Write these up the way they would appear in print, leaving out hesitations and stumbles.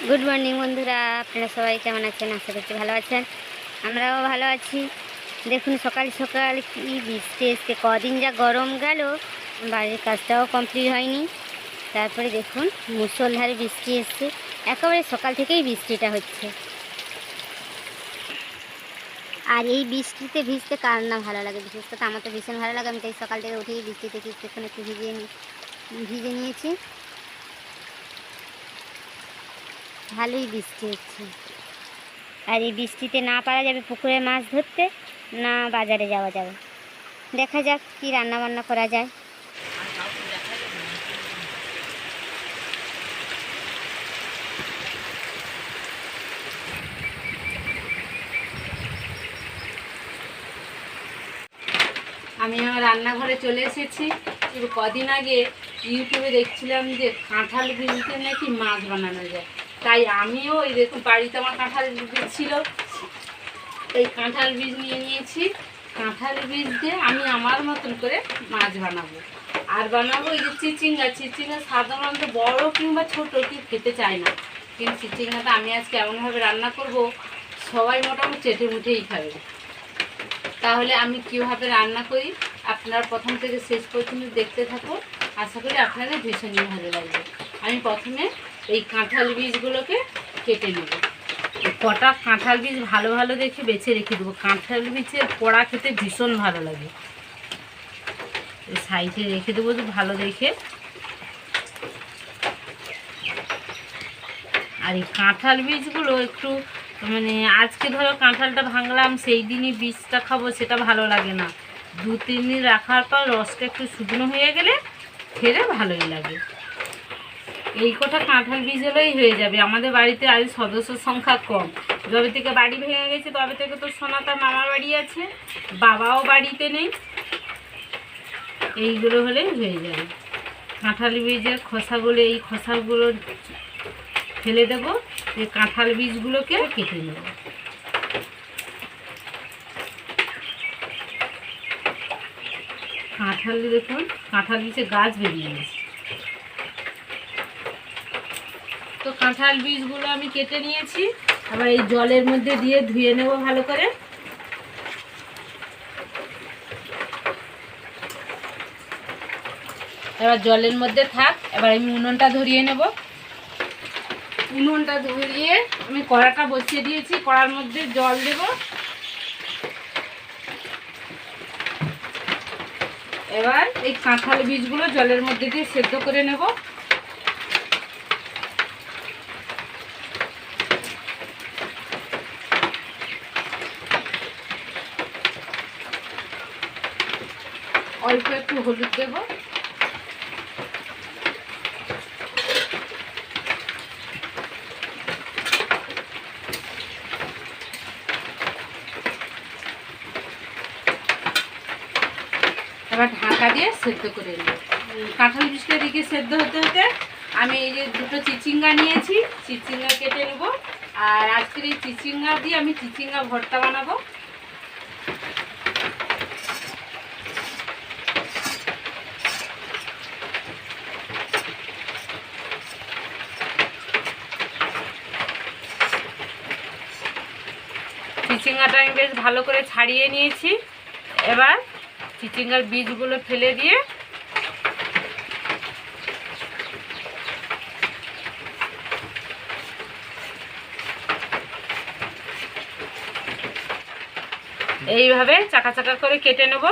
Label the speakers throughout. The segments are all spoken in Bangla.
Speaker 1: গুড মর্নিং বন্ধুরা, আপনারা সবাই কেমন আছেন? আশা করছি ভালো আছেন, আমরাও ভালো আছি। দেখুন সকাল সকাল কি বৃষ্টি এসছে, কদিন যা গরম গেল, বাড়ির কাজটাও কমপ্লিট হয়নি। তারপরে দেখুন মুষলধারে বৃষ্টি এসছে, একেবারে সকাল থেকেই বৃষ্টিটা হচ্ছে। আর এই বৃষ্টিতে ভিজতে কার না ভালো লাগে, বিশেষ করে আমার তো ভীষণ ভালো লাগে। আমি তাই সকাল থেকে উঠেই বৃষ্টিতে কিছুক্ষণ একটু ভিজে নিয়েছি। ভালোই বৃষ্টি হচ্ছে। আর এই বৃষ্টিতে না পারা যাবে পুকুরে মাছ ধরতে, না বাজারে যাওয়া যাবে। দেখা যাক কি রান্না বান্না করা যায়।
Speaker 2: আমি আমার রান্নাঘরে চলে এসেছি। কদিন আগে ইউটিউবে দেখছিলাম যে কাঁঠাল বীজতে নাকি মাছ বানানো যায়, তাই আমিও এই দেখুন বাড়িতে আমার কাঁঠাল বীজ ছিল, এই কাঁঠাল বীজ নিয়ে নিয়েছি। কাঁঠাল বীজ দিয়ে আমি আমার মতন করে মাছ বানাবো। আর বানাবো এই যে চিচিঙ্গা। চিচিঙ্গা সাধারণত বড় কিংবা ছোট কি খেতে চায় না, কিন্তু চিচিঙ্গাটা আমি আজকে এমনভাবে রান্না করব সবাই মোটামুটি চেটে মুটেই খাবে। তাহলে আমি কীভাবে রান্না করি আপনারা প্রথম থেকে শেষ পর্যন্ত দেখতে থাকুন, আশা করি আপনাদের ভীষণই ভালো লাগবে। আমি প্রথমে এই কাঁঠাল বীজগুলোকে কেটে নেব। কটা কাঁঠাল বীজ ভালো ভালো দেখে বেছে রেখে দেবো। কাঁঠাল বীজের পোড়া খেতে ভীষণ ভালো লাগে। এই সাইডে রেখে দেবো ভালো দেখে। আর এই কাঁঠাল বীজগুলো একটু আজকে ধরো কাঁঠালটা ভাঙলাম সেই দিনই বীজটা খাবো সেটা ভালো লাগে না। 2-3 দিন রাখার পর রসটা একটু শুকনো হয়ে গেলে খেলে ভালোই লাগে। এই কটা কাঁঠাল বীজ হলেই হয়ে যাবে। আমাদের বাড়িতে আজ সদস্য সংখ্যা কম, যবে থেকে বাড়ি ভেঙে গেছে তবে থেকে তো সোনাতার মামার বাড়ি আছে, বাবাও বাড়িতে নেই। এইগুলো হলেই হয়ে যাবে। কাঁঠাল বীজের খোসাগুলো, এই খোসাগুলো ফেলে দেবো, যে কাঁঠাল বীজগুলোকে কেটে নেব। কাঁঠাল দেখুন কাঁঠাল বীজে গাছ বেরিয়ে গেছে। তো কাঁঠাল বীজগুলো আমি কেটে নিয়েছি, আবার এই জলের মধ্যে দিয়ে ধুয়ে নেব ভালো করে। এবার জলের মধ্যে থাক, এবার আমি উনুনটা ধরিয়ে নেব। উনুনটা ধরিয়ে আমি কড়াটা বসিয়ে দিয়েছি, কড়ার মধ্যে জল দেব। এবার এই কাঁঠাল বীজগুলো জলের মধ্যে দিয়ে সেদ্ধ করে নেব। অল্প একটু হলুদ দেব। এবার ঢাকা দিয়ে সেদ্ধ করে নেব। কাঁঠাল বীজটা দিকে সেদ্ধ হতে হতে আমি এই যে দুটো চিচিঙ্গা নিয়েছি, চিচিঙ্গা কেটে নেব। আর আজকের এই চিচিঙ্গা দিয়ে আমি চিচিঙ্গা ভর্তা বানাবো। চিচিঙ্গাটা আমি বেশ ভালো করে ছাড়িয়ে নিয়েছি। এবার চিচিঙ্গার বীজগুলো ফেলে দিয়ে এইভাবে চাকা চাকা করে কেটে নেব।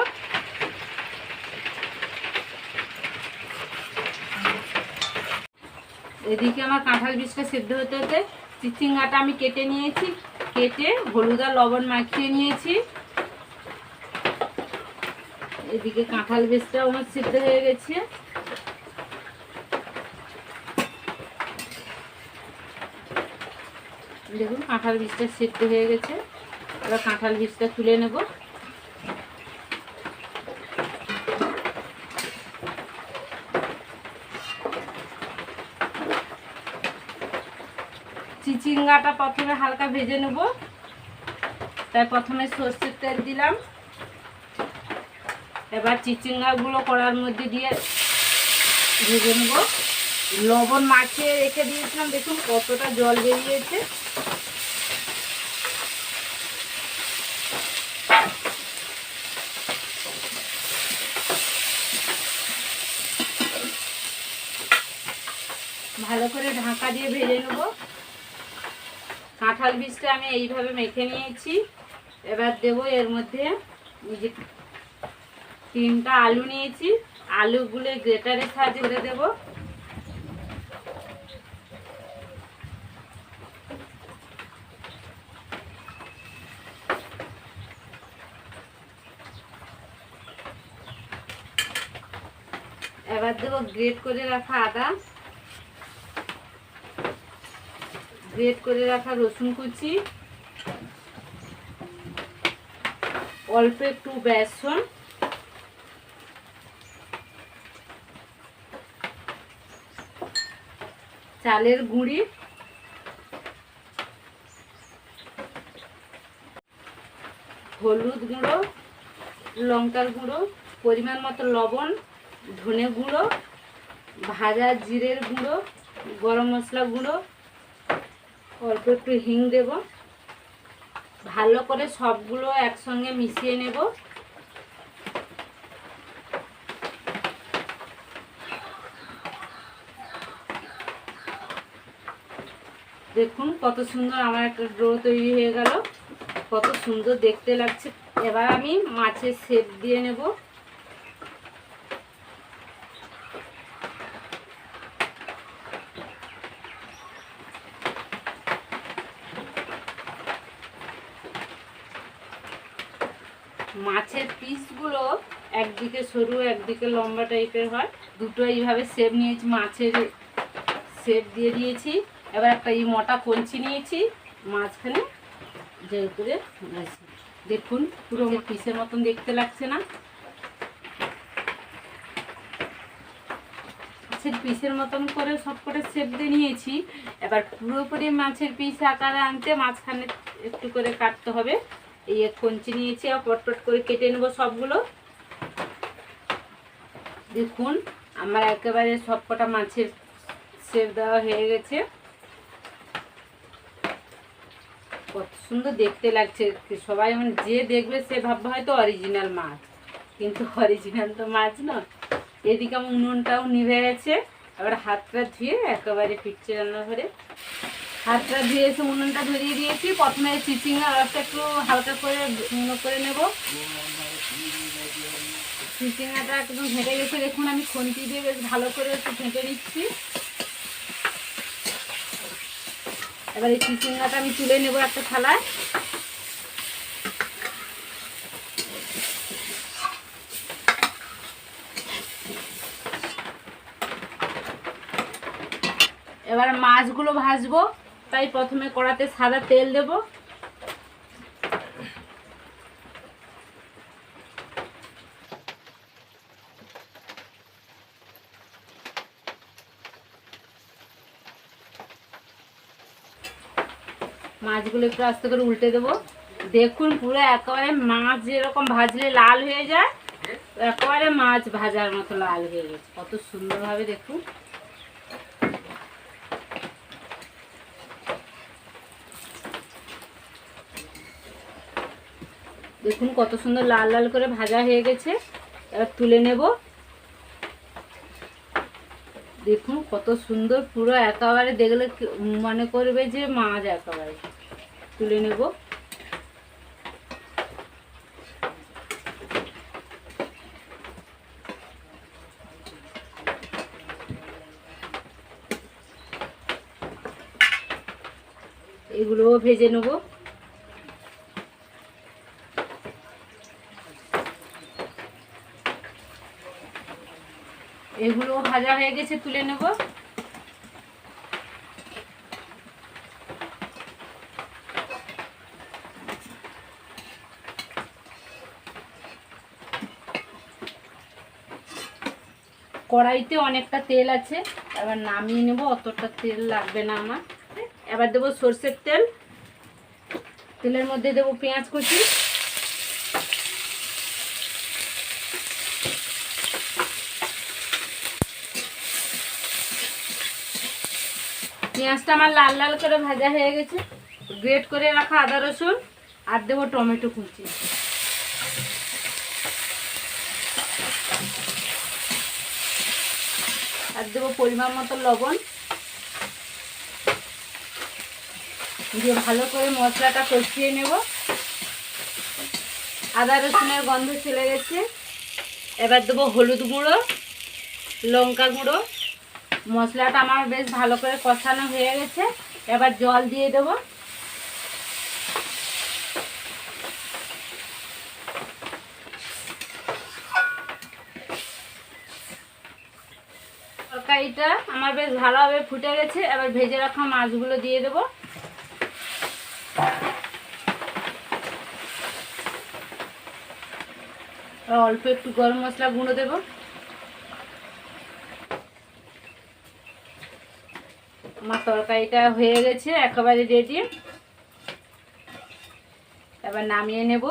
Speaker 2: এদিকে আমার কাঁঠাল বীজটা সেদ্ধ হতে হতে চিচিঙ্গাটা আমি কেটে নিয়েছি, কেটে হলুদ আর লবণ মাখিয়ে নিয়েছি। এদিকে কাঁঠাল বীজটাও আমার সিদ্ধ হয়ে গেছে। দেখুন কাঁঠাল বীজটা সিদ্ধ হয়ে গেছে। এবার কাঁঠাল বীজটা তুলে নেব। চিচিঙ্গাটা প্রথমে হালকা ভেজে নেব, তাই প্রথমে সরষের তেল দিলাম। এবার চিচিঙ্গাগুলো কড়ার মধ্যে দিয়ে ভেজে নেব। লবণ মাখিয়ে রেখে দিয়েছিলাম, দেখুন কতটা জল বেরিয়েছে। ভালো করে ঢাকা দিয়ে ভেজে নেব। কাঁঠাল বীজটা আমি এইভাবে মেখে নিয়েছি। এবার দেব এর মধ্যে এই যে 3টা আলু নিয়েছি, আলুগুলো গ্রেটারের সাহায্যে করে দেব। এবার দেব গ্রেট করে রাখা আদা, গ্রেট করে রাখা রসুন কুচি, অল্প একটু বেসন, চালের গুঁড়ি, হলুদ গুঁড়ো, লঙ্কার গুঁড়ো, পরিমাণ মতো লবণ, ধনে গুঁড়ো, ভাজা জিরের গুঁড়ো, গরম মশলা গুঁড়ো, অল্প একটু হিং দেব। ভালো করে সবগুলো একসঙ্গে মিশিয়ে নেব। দেখুন কত সুন্দর আমার একটা ডো তৈরি হয়ে গেল, কত সুন্দর দেখতে লাগছে। এবার আমি মাছের শেপ দিয়ে নেব। মাছের পিসগুলো একদিকে সরু একদিকে লম্বা টাইপের হয়, দুটো এইভাবে শেপ নিয়েছি, মাছের শেপ দিয়ে দিয়েছি। এবার একটা এই মোটা কঞ্চি নিয়েছি, মাঝখানে জয় করে নিয়েছি। দেখুন পুরো পিসের মতন দেখতে লাগছে না? মাছের পিসের মতন করে সব করে শেপ দিয়ে নিয়েছি। এবার পুরোপুরি মাছের পিস আকারে আনতে মাঝখানে একটু করে কাটতে হবে। এই এক কঞ্চি নিয়েছি, আর পটপট করে কেটে নেব সবগুলো। দেখুন আমার একেবারে সবকটা মাছের শেপ দেওয়া হয়ে গেছে। কত সুন্দর দেখতে লাগছে, সবাই মানে যে দেখবে সে ভাববে হয়তো অরিজিনাল মাছ, কিন্তু অরিজিনাল তো মাছ না। এদিকে আমার উনুনটাও নিভে গেছে। এবার হাতটা ধুয়ে একেবারে ফিরছে রান্নাঘরে। হাতটা ধুয়ে এসে উনুনটা ধরিয়ে দিয়েছি। প্রথমে চিচিঙ্গা রসটা একটু হালকা করে শুকনো করে নেব। চিচিঙ্গাটা একদম ঘেঁটে গেছে, দেখুন আমি খুন্তি দিয়ে বেশ ভালো করে একটু ঘেঁটে নিচ্ছি। এবার এই চিচিঙ্গাটা আমি তুলে নেব একটা থালায়। এবার মাছগুলো ভাজবো, তাই প্রথমে কড়াতে সাদা তেল দেব। মাছগুলো একটু আস্তে করে উল্টে দেবো। দেখুন পুরো একেবারে মাছ যেরকম ভাজলে লাল হয়ে যায়, একেবারে মাছ ভাজার মতো লাল হয়ে গেছে। কত সুন্দরভাবে দেখুন। দেখুন কত সুন্দর লাল লাল করে ভাজা হয়ে গেছে। এবার তুলে নেব। দেখুন কত সুন্দর, পুরো একেবারে দেখলে মনে করবে যে মাছ। একেবারে তুলে নেব। এগুলোও ভেজে নেব। এগুলো ভাজা হয়ে গেছে, তুলে নেব। কড়াইতে অনেকটা তেল আছে, এবার নামিয়ে নেব। অতটা তেল লাগবে না আমার। এবার দেবো সরষের তেল। তেলের মধ্যে দেবো পেঁয়াজ কুচি, পেঁয়াজটা আমার লাল লাল করে ভাজা হয়ে গেছে। গ্রেট করে রাখা আদা রসুন আর দেবো টমেটো কুচি। আর দেবো পরিমাণ মতো লবণ দিয়ে ভালো করে মশলাটা কষিয়ে নেব। আদা রসুনের গন্ধ চলে গেছে। এবার দেবো হলুদ গুঁড়ো, লঙ্কা গুঁড়ো। মশলাটা আমার বেশ ভালো করে কষানো হয়ে গেছে। এবার জল দিয়ে দেবো। তরকারিটা আমার বেশ ভালোভাবে ফুটে গেছে। এবার ভেজে রাখা মাছগুলো দিয়ে দেবো। অল্প একটু গরম মশলা গুঁড়ো দেবো। আমার তরকারিটা হয়ে গেছে, একেবারে রেডি। এবার নামিয়ে নেব।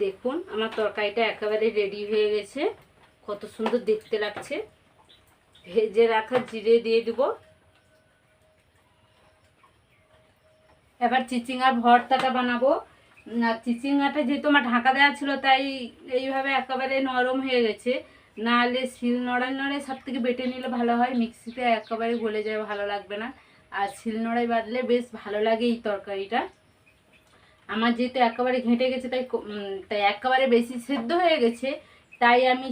Speaker 2: দেখুন আমার তরকারিটা একেবারে রেডি হয়ে গেছে। কত সুন্দর দেখতে লাগছে। ভেজে রাখা জিরে দিয়ে দেব। এবার চিচিঙ্গার ভর্তাটা বানাবো। চিচিঙ্গাটা যেহেতু আমার ঢাকা দেওয়া ছিল তাই এইভাবে একেবারে নরম হয়ে গেছে। নাহলে শিল নোড়ায় নড়ে সব থেকে বেটে নিলে ভালো হয়। মিক্সিতে একেবারে গলে যায়, ভালো লাগবে না। আর শিল নোড়ায় বাটলে বেশ ভালো লাগে এই তরকারিটা। আমার যেহেতু একেবারে ঘেঁটে গেছে তাই তাই একেবারে বেশি সেদ্ধ হয়ে গেছে, তাই আমি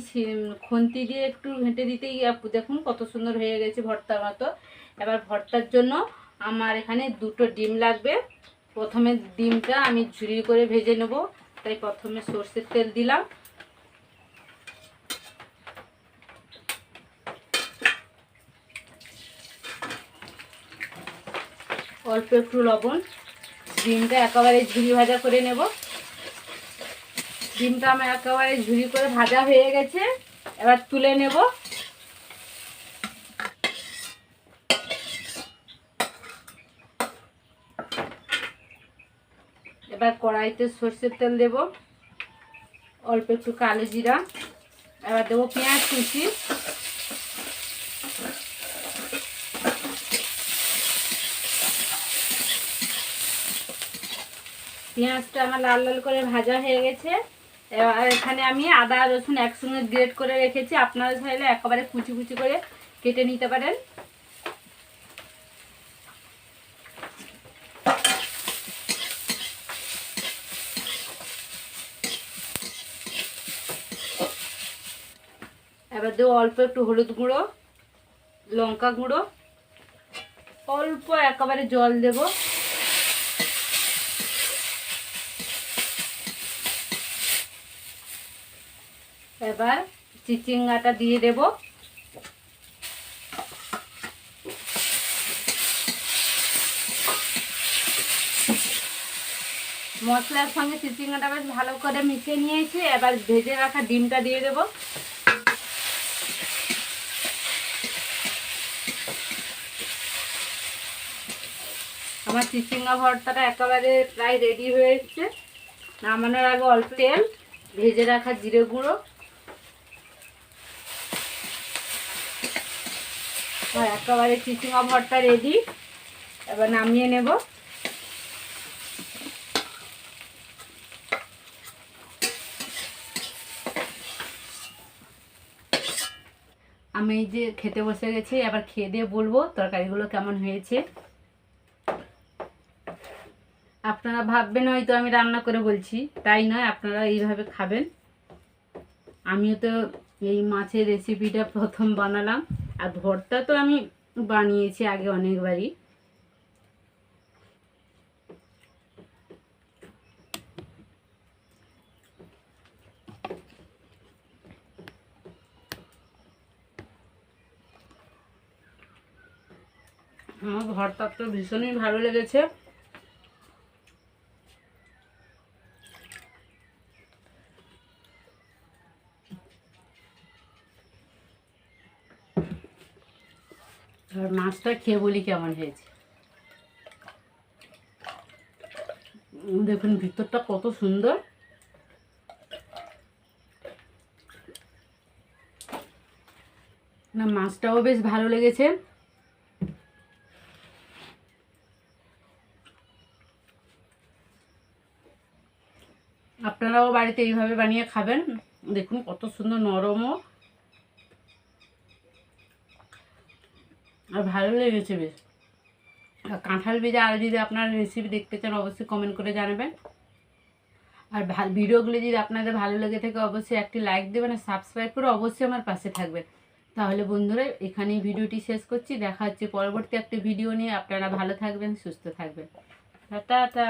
Speaker 2: খুন্তি দিয়ে একটু ঘেঁটে দিতেই দেখুন কত সুন্দর হয়ে গেছে ভর্তার মতো। এবার ভর্তার জন্য আমার এখানে 2টো ডিম লাগবে। প্রথমে ডিমটা আমি ঝুরি করে ভেজে নেব, তাই প্রথমে সর্ষের তেল দিলাম। অল্প একটু লবণ। ডিমটা একেবারে ঝুরি ভাজা করে নেব। ডিমটা আমার একেবারে ঝুরি করে ভাজা হয়ে গেছে। এবার তুলে নেব। এবার কড়াইতে সর্ষের তেল দেব, অল্প একটু কালো জিরা। এবার দেবো পেঁয়াজ কুচি। পেঁয়াজটা আমার লাল লাল করে ভাজা হয়ে গেছে। এবার এখানে আমি আদা রসুন একসঙ্গে গ্রেট করে রেখেছি। আপনারা চাইলে একেবারে কুচি কুচি করে কেটে নিতে পারেন। এবার দেবো অল্প একটু হলুদ গুঁড়ো, লঙ্কা গুঁড়ো, অল্প একেবারে জল দেব। এবার চিচিঙ্গাটা দিয়ে দেব। মশলার সঙ্গে চিচিঙ্গাটা বেশ ভালো করে মিশিয়ে নিয়েছি। এবার ভেজে রাখা ডিমটা দিয়ে দেব। আমার চিচিঙ্গা ভর্তাটা একেবারে প্রায় রেডি হয়ে এসছে। নামানোর আগে অল্প তেল, ভেজে রাখা জিরে গুঁড়ো আর একেবারে চিচিঙ্গা ভর্তা রেডি। এবার নামিয়ে নেব। আমি এই যে খেতে বসে গেছি। এবার খেয়ে দিয়ে বলবো তরকারিগুলো কেমন হয়েছে। আপনারা ভাববেন হয়তো আমি রান্না করে বলছি, তাই নয়, আপনারা এইভাবে খাবেন। আমিও তো এই মাছের রেসিপিটা প্রথম বানালাম। আর ভর্তা তো আমি বানিয়েছি আগে অনেকবারই। আমার ভর্তা তো ভীষণই ভালো লেগেছে। আর মাছটা খেয়ে বলি কেমন হয়েছে। দেখুন ভিতরটা কত সুন্দর। না, মাছটাও বেশ ভালো লেগেছে। আপনারাও বাড়িতে এইভাবে বানিয়ে খাবেন। দেখুন কত সুন্দর নরমও, আর ভালো লেগেছে বেশ। আর কাঁঠাল ভেজা আর যদি আপনারা রেসিপি দেখতে চান অবশ্যই কমেন্ট করে জানাবেন। আর ভিডিওগুলো যদি আপনাদের ভালো লেগে থাকে অবশ্যই একটি লাইক দেবেন, আর সাবস্ক্রাইব করে অবশ্যই আমার পাশে থাকবেন। তাহলে বন্ধুরা এখানেই ভিডিওটি শেষ করছি। দেখা হচ্ছে পরবর্তী একটা ভিডিও নিয়ে। আপনারা ভালো থাকবেন, সুস্থ থাকবেন। টাটা।